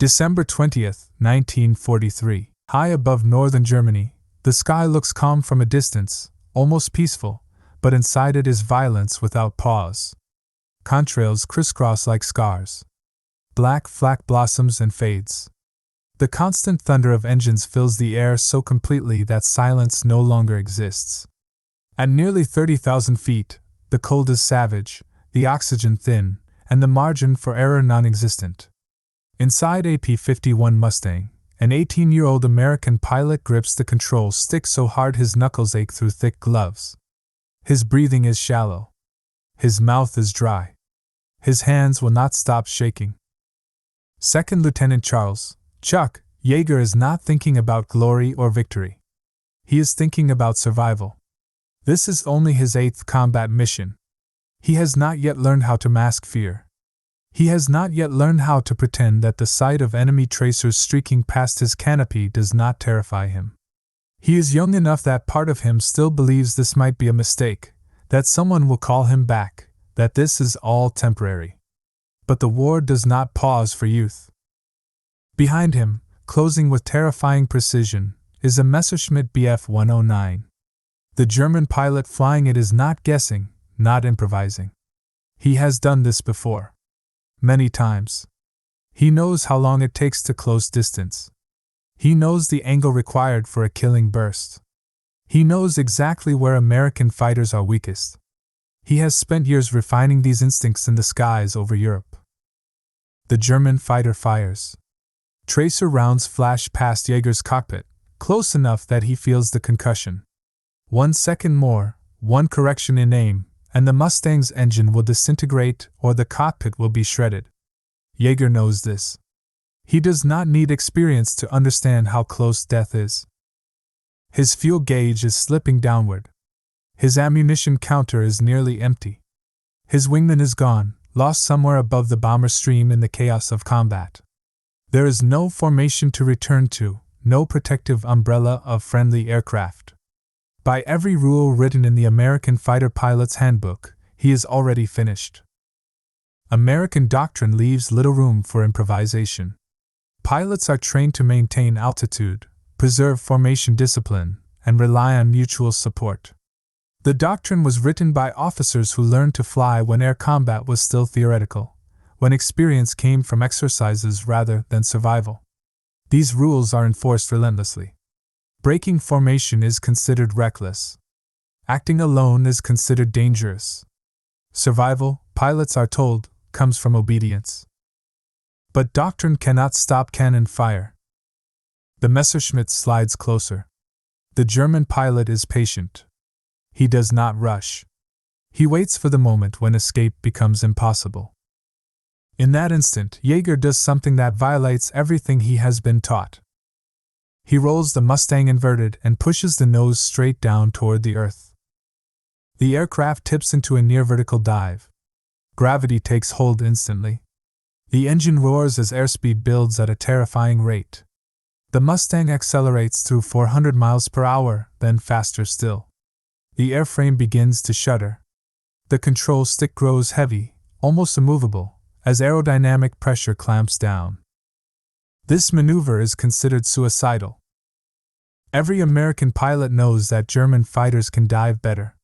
December 20th, 1943. High above northern Germany, the sky looks calm from a distance, almost peaceful, but inside it is violence without pause. Contrails crisscross like scars. Black flak blossoms and fades. The constant thunder of engines fills the air so completely that silence no longer exists. At nearly 30,000 feet, the cold is savage, the oxygen thin, and the margin for error non-existent. Inside a P-51 Mustang, an 18-year-old American pilot grips the control stick so hard his knuckles ache through thick gloves. His breathing is shallow. His mouth is dry. His hands will not stop shaking. Second Lieutenant Chuck Yeager is not thinking about glory or victory. He is thinking about survival. This is only his 8th combat mission. He has not yet learned how to mask fear. He has not yet learned how to pretend that the sight of enemy tracers streaking past his canopy does not terrify him. He is young enough that part of him still believes this might be a mistake, that someone will call him back, that this is all temporary. But the war does not pause for youth. Behind him, closing with terrifying precision, is a Messerschmitt Bf 109. The German pilot flying it is not guessing, not improvising. He has done this before. Many times. He knows how long it takes to close distance. He knows the angle required for a killing burst. He knows exactly where American fighters are weakest. He has spent years refining these instincts in the skies over Europe. The German fighter fires. Tracer rounds flash past Yeager's cockpit, close enough that he feels the concussion. 1 second more, one correction in aim, and the Mustang's engine will disintegrate or the cockpit will be shredded. Yeager knows this. He does not need experience to understand how close death is. His fuel gauge is slipping downward. His ammunition counter is nearly empty. His wingman is gone, lost somewhere above the bomber stream in the chaos of combat. There is no formation to return to, no protective umbrella of friendly aircraft. By every rule written in the American fighter pilot's handbook, he is already finished. American doctrine leaves little room for improvisation. Pilots are trained to maintain altitude, preserve formation discipline, and rely on mutual support. The doctrine was written by officers who learned to fly when air combat was still theoretical, when experience came from exercises rather than survival. These rules are enforced relentlessly. Breaking formation is considered reckless. Acting alone is considered dangerous. Survival, pilots are told, comes from obedience. But doctrine cannot stop cannon fire. The Messerschmitt slides closer. The German pilot is patient. He does not rush. He waits for the moment when escape becomes impossible. In that instant, Yeager does something that violates everything he has been taught. He rolls the Mustang inverted and pushes the nose straight down toward the earth. The aircraft tips into a near-vertical dive. Gravity takes hold instantly. The engine roars as airspeed builds at a terrifying rate. The Mustang accelerates through 400 miles per hour, then faster still. The airframe begins to shudder. The control stick grows heavy, almost immovable, as aerodynamic pressure clamps down. This maneuver is considered suicidal. Every American pilot knows that German fighters can dive better.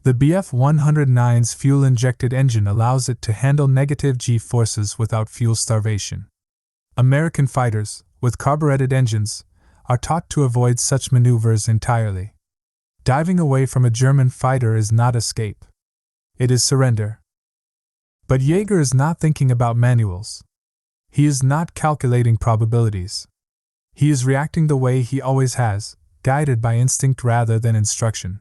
The Bf 109's fuel-injected engine allows it to handle negative G-forces without fuel starvation. American fighters, with carbureted engines, are taught to avoid such maneuvers entirely. Diving away from a German fighter is not escape. It is surrender. But Yeager is not thinking about manuals. He is not calculating probabilities. He is reacting the way he always has, guided by instinct rather than instruction.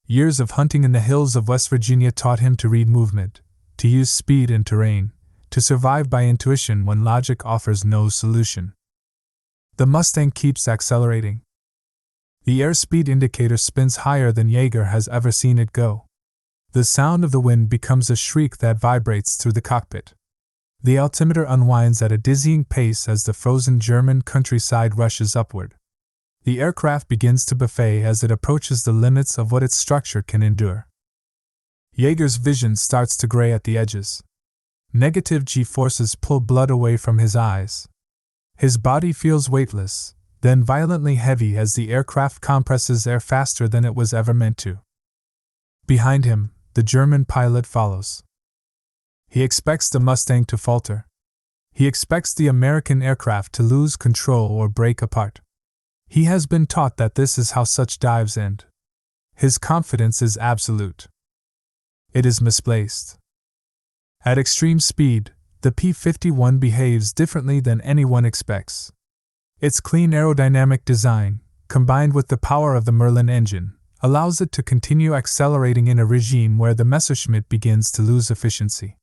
Years of hunting in the hills of West Virginia taught him to read movement, to use speed and terrain, to survive by intuition when logic offers no solution. The Mustang keeps accelerating. The airspeed indicator spins higher than Yeager has ever seen it go. The sound of the wind becomes a shriek that vibrates through the cockpit. The altimeter unwinds at a dizzying pace as the frozen German countryside rushes upward. The aircraft begins to buffet as it approaches the limits of what its structure can endure. Yeager's vision starts to gray at the edges. Negative G-forces pull blood away from his eyes. His body feels weightless, then violently heavy as the aircraft compresses air faster than it was ever meant to. Behind him, the German pilot follows. He expects the Mustang to falter. He expects the American aircraft to lose control or break apart. He has been taught that this is how such dives end. His confidence is absolute. It is misplaced. At extreme speed, the P-51 behaves differently than anyone expects. Its clean aerodynamic design, combined with the power of the Merlin engine, allows it to continue accelerating in a regime where the Messerschmitt begins to lose efficiency.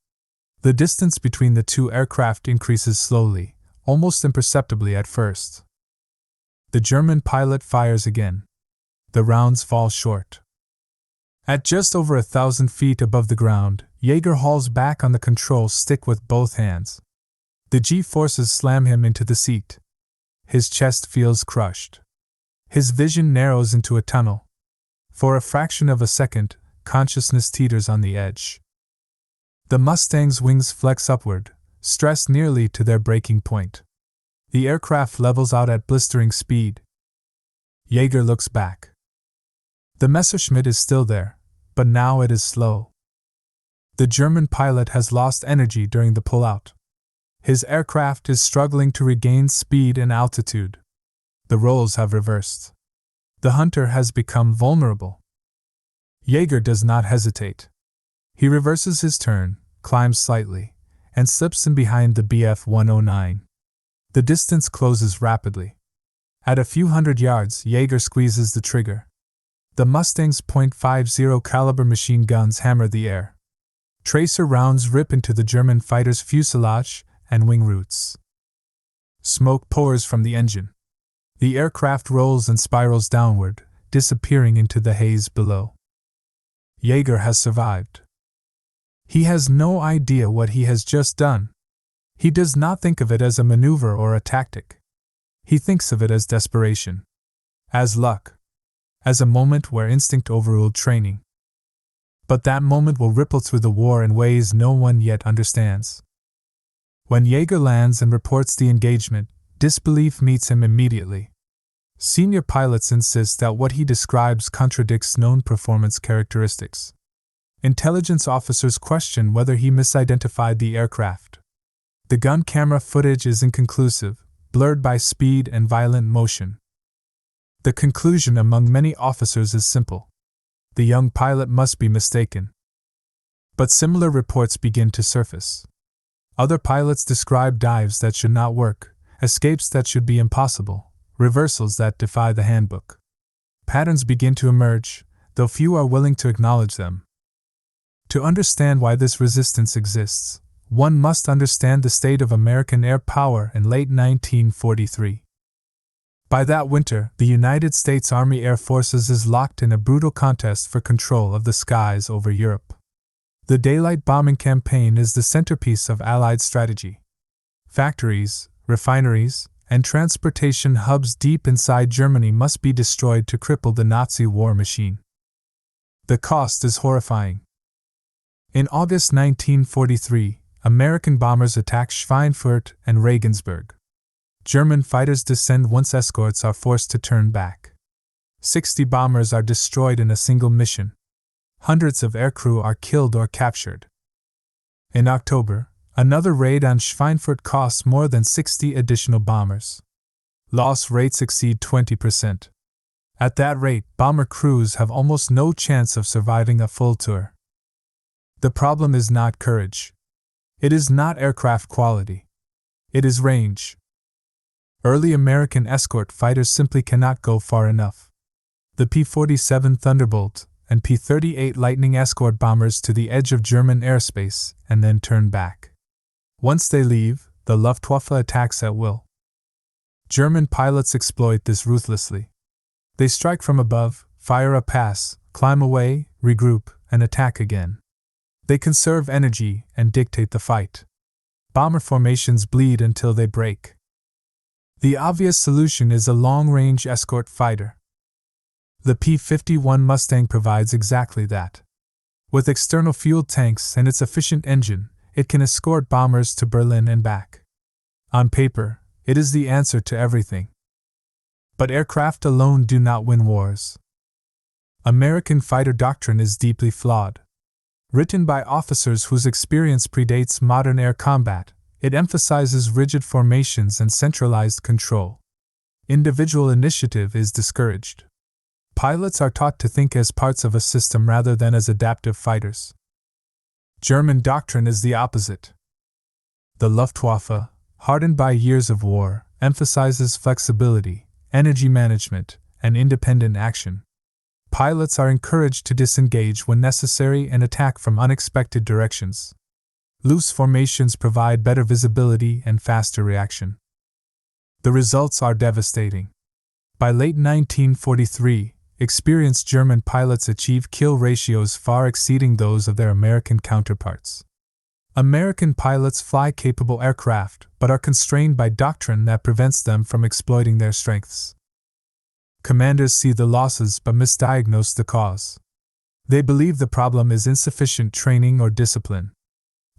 The distance between the two aircraft increases slowly, almost imperceptibly at first. The German pilot fires again. The rounds fall short. At just over 1,000 feet above the ground, Yeager hauls back on the control stick with both hands. The G-forces slam him into the seat. His chest feels crushed. His vision narrows into a tunnel. For a fraction of a second, consciousness teeters on the edge. The Mustang's wings flex upward, stressed nearly to their breaking point. The aircraft levels out at blistering speed. Yeager looks back. The Messerschmitt is still there, but now it is slow. The German pilot has lost energy during the pullout. His aircraft is struggling to regain speed and altitude. The roles have reversed. The hunter has become vulnerable. Yeager does not hesitate. He reverses his turn, climbs slightly, and slips in behind the Bf 109. The distance closes rapidly. At a few hundred yards, Yeager squeezes the trigger. The Mustang's .50 caliber machine guns hammer the air. Tracer rounds rip into the German fighter's fuselage and wing roots. Smoke pours from the engine. The aircraft rolls and spirals downward, disappearing into the haze below. Yeager has survived. He has no idea what he has just done. He does not think of it as a maneuver or a tactic. He thinks of it as desperation, as luck, as a moment where instinct overruled training. But that moment will ripple through the war in ways no one yet understands. When Yeager lands and reports the engagement, disbelief meets him immediately. Senior pilots insist that what he describes contradicts known performance characteristics. Intelligence officers question whether he misidentified the aircraft. The gun camera footage is inconclusive, blurred by speed and violent motion. The conclusion among many officers is simple. The young pilot must be mistaken. But similar reports begin to surface. Other pilots describe dives that should not work, escapes that should be impossible, reversals that defy the handbook. Patterns begin to emerge, though few are willing to acknowledge them. To understand why this resistance exists, one must understand the state of American air power in late 1943. By that winter, the United States Army Air Forces is locked in a brutal contest for control of the skies over Europe. The daylight bombing campaign is the centerpiece of Allied strategy. Factories, refineries, and transportation hubs deep inside Germany must be destroyed to cripple the Nazi war machine. The cost is horrifying. In August 1943, American bombers attack Schweinfurt and Regensburg. German fighters descend once escorts are forced to turn back. 60 bombers are destroyed in a single mission. Hundreds of aircrew are killed or captured. In October, another raid on Schweinfurt costs more than 60 additional bombers. Loss rates exceed 20%. At that rate, bomber crews have almost no chance of surviving a full tour. The problem is not courage. It is not aircraft quality. It is range. Early American escort fighters simply cannot go far enough. The P-47 Thunderbolt and P-38 Lightning escort bombers to the edge of German airspace and then turn back. Once they leave, the Luftwaffe attacks at will. German pilots exploit this ruthlessly. They strike from above, fire a pass, climb away, regroup, and attack again. They conserve energy and dictate the fight. Bomber formations bleed until they break. The obvious solution is a long-range escort fighter. The P-51 Mustang provides exactly that. With external fuel tanks and its efficient engine, it can escort bombers to Berlin and back. On paper, It is the answer to everything. But aircraft alone do not win wars. American fighter doctrine is deeply flawed. Written by officers whose experience predates modern air combat, it emphasizes rigid formations and centralized control. Individual initiative is discouraged. Pilots are taught to think as parts of a system rather than as adaptive fighters. German doctrine is the opposite. The Luftwaffe, hardened by years of war, emphasizes flexibility, energy management, and independent action. Pilots are encouraged to disengage when necessary and attack from unexpected directions. Loose formations provide better visibility and faster reaction. The results are devastating. By late 1943, experienced German pilots achieve kill ratios far exceeding those of their American counterparts. American pilots fly capable aircraft but are constrained by doctrine that prevents them from exploiting their strengths. Commanders see the losses but misdiagnose the cause. They believe the problem is insufficient training or discipline.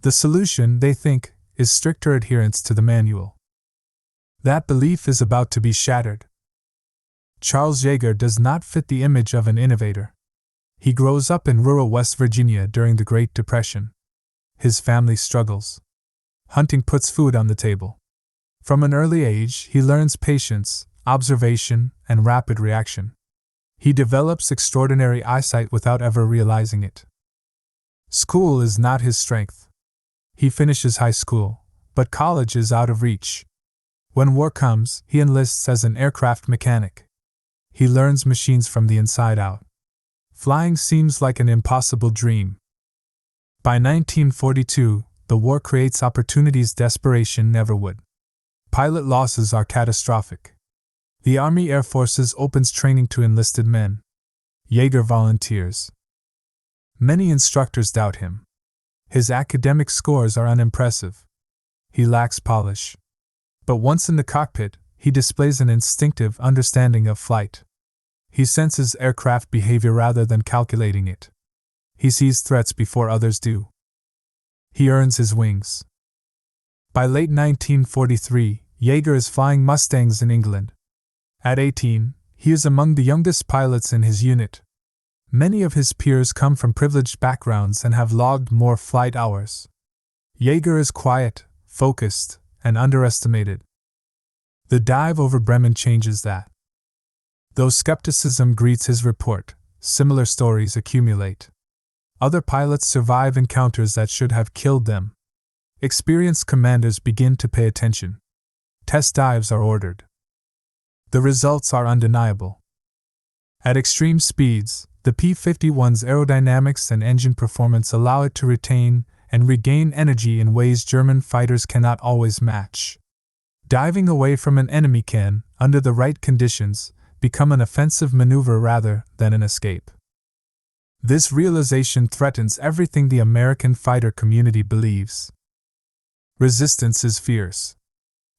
The solution, they think, is stricter adherence to the manual. That belief is about to be shattered. Charles Yeager does not fit the image of an innovator. He grows up in rural West Virginia during the Great Depression. His family struggles. Hunting puts food on the table. From an early age, he learns patience, observation, and rapid reaction. He develops extraordinary eyesight without ever realizing it. School is not his strength. He finishes high school, but college is out of reach. When war comes, he enlists as an aircraft mechanic. He learns machines from the inside out. Flying seems like an impossible dream. By 1942, the war creates opportunities desperation never would. Pilot losses are catastrophic. The Army Air Forces opens training to enlisted men. Yeager volunteers. Many instructors doubt him. His academic scores are unimpressive. He lacks polish. But once in the cockpit, he displays an instinctive understanding of flight. He senses aircraft behavior rather than calculating it. He sees threats before others do. He earns his wings. By late 1943, Yeager is flying Mustangs in England. At 18, he is among the youngest pilots in his unit. Many of his peers come from privileged backgrounds and have logged more flight hours. Yeager is quiet, focused, and underestimated. The dive over Bremen changes that. Though skepticism greets his report, similar stories accumulate. Other pilots survive encounters that should have killed them. Experienced commanders begin to pay attention. Test dives are ordered. The results are undeniable. At extreme speeds, the P-51's aerodynamics and engine performance allow it to retain and regain energy in ways German fighters cannot always match. Diving away from an enemy can, under the right conditions, become an offensive maneuver rather than an escape. This realization threatens everything the American fighter community believes. Resistance is fierce.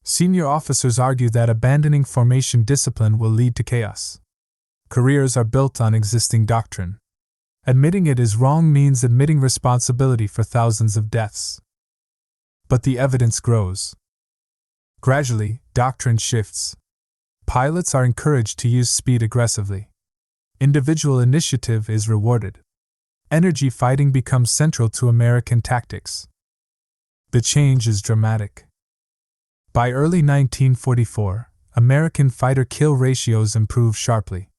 Senior officers argue that abandoning formation discipline will lead to chaos. Careers are built on existing doctrine. Admitting it is wrong means admitting responsibility for thousands of deaths. But the evidence grows. Gradually, doctrine shifts. Pilots are encouraged to use speed aggressively. Individual initiative is rewarded. Energy fighting becomes central to American tactics. The change is dramatic. By early 1944, American fighter kill ratios improve sharply.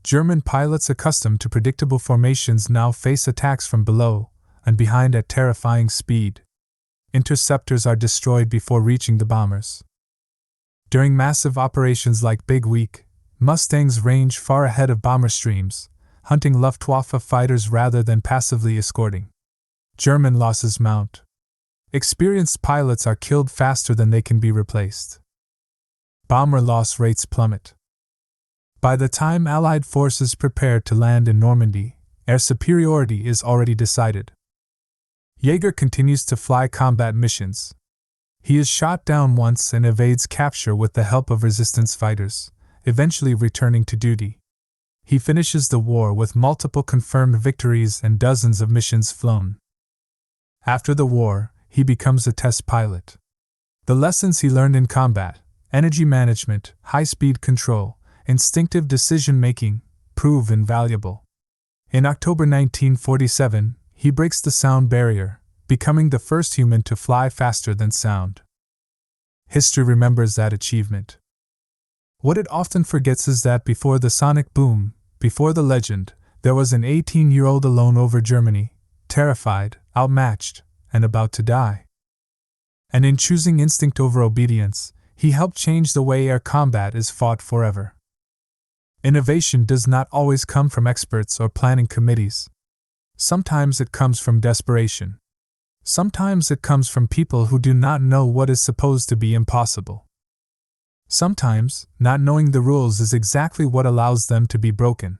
German pilots accustomed to predictable formations now face attacks from below and behind at terrifying speed. Interceptors are destroyed before reaching the bombers. During massive operations like Big Week, Mustangs range far ahead of bomber streams, hunting Luftwaffe fighters rather than passively escorting. German losses mount. Experienced pilots are killed faster than they can be replaced. Bomber loss rates plummet. By the time Allied forces prepare to land in Normandy, air superiority is already decided. Yeager continues to fly combat missions. He is shot down once and evades capture with the help of resistance fighters, eventually returning to duty. He finishes the war with multiple confirmed victories and dozens of missions flown. After the war, he becomes a test pilot. The lessons he learned in combat, energy management, high-speed control, instinctive decision-making prove invaluable. In October 1947, he breaks the sound barrier, becoming the first human to fly faster than sound. History remembers that achievement. What it often forgets is that before the sonic boom, before the legend, there was an 18-year-old alone over Germany, terrified, outmatched, and about to die. And in choosing instinct over obedience, he helped change the way air combat is fought forever. Innovation does not always come from experts or planning committees. Sometimes it comes from desperation. Sometimes it comes from people who do not know what is supposed to be impossible. Sometimes, not knowing the rules is exactly what allows them to be broken.